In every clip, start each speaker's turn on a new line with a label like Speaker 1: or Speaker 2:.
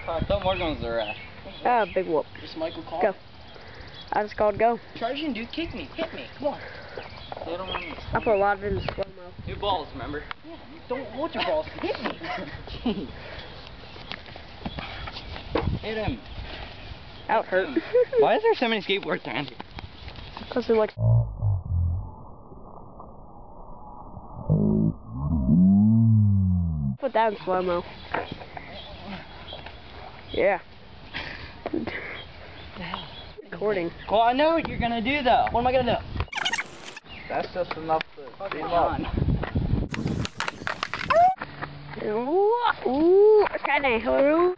Speaker 1: I thought Morgan was the ref.
Speaker 2: Ah, big whoop.
Speaker 3: Just Michael call.
Speaker 2: Go. I just called go.
Speaker 3: Charging, dude. Kick me. Hit me. Come on.
Speaker 1: They don't want me to
Speaker 2: I put a lot of it in slow-mo.
Speaker 1: New balls, remember?
Speaker 3: Yeah, don't hold your balls. Hit me. Jeez.
Speaker 1: Hit him.
Speaker 2: That would hurt.
Speaker 1: Why is there so many skateboards around here?
Speaker 2: Because they're like... Put that in slow-mo. Yeah. Recording.
Speaker 1: Well, I know what you're gonna do though.
Speaker 3: What am I gonna do?
Speaker 1: That's just enough to
Speaker 3: Come
Speaker 1: on.
Speaker 2: Ooh, kind of hello.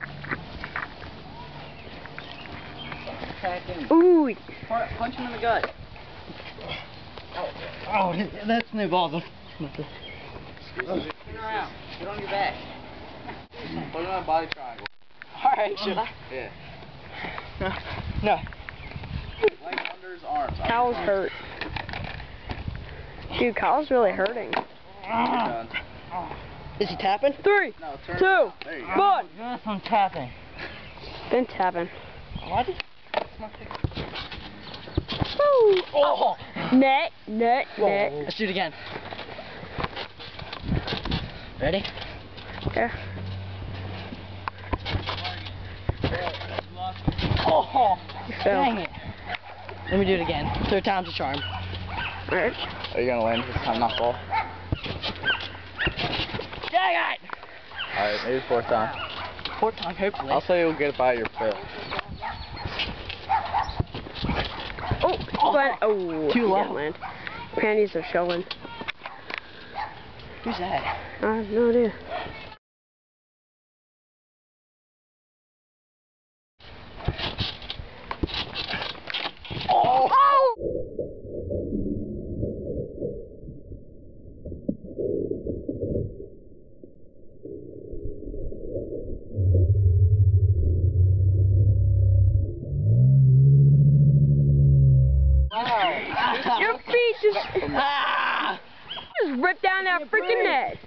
Speaker 1: Attack him.
Speaker 2: Ooh.
Speaker 1: Punch him in the gut. Oh, that's new balls. Turn around. Get on your back. Put it on a body triangle.
Speaker 3: Alright, should I?
Speaker 1: Yeah.
Speaker 3: No.
Speaker 1: Like under his arms.
Speaker 2: Kyle's hurt. Dude, Kyle's really hurting.
Speaker 1: Done.
Speaker 3: Is he tapping?
Speaker 2: 3,
Speaker 1: No, turn
Speaker 2: 2,
Speaker 1: around. There you go.
Speaker 2: 1.
Speaker 3: Yes, I'm tapping.
Speaker 2: Been tapping.
Speaker 3: What?
Speaker 2: Woo.
Speaker 3: Oh!
Speaker 2: Net, net, net.
Speaker 3: Let's do it again. Ready?
Speaker 2: Okay.
Speaker 3: Oh!
Speaker 2: You fell.
Speaker 3: Dang it. Let me do it again. 3rd time's a charm.
Speaker 2: Alright.
Speaker 1: Are you gonna land this time, not fall?
Speaker 3: Dang it!
Speaker 1: Alright, maybe 4th time.
Speaker 3: 4th time, hopefully.
Speaker 1: I'll say you'll get it by your 5th.
Speaker 2: Oh, oh,
Speaker 3: Too
Speaker 2: you
Speaker 3: low.
Speaker 2: didn't land. Panties are showing.
Speaker 3: Who's that?
Speaker 2: I have no idea.
Speaker 3: Oh!
Speaker 2: Your feet just
Speaker 3: Ah!
Speaker 2: ripped down that freaking net.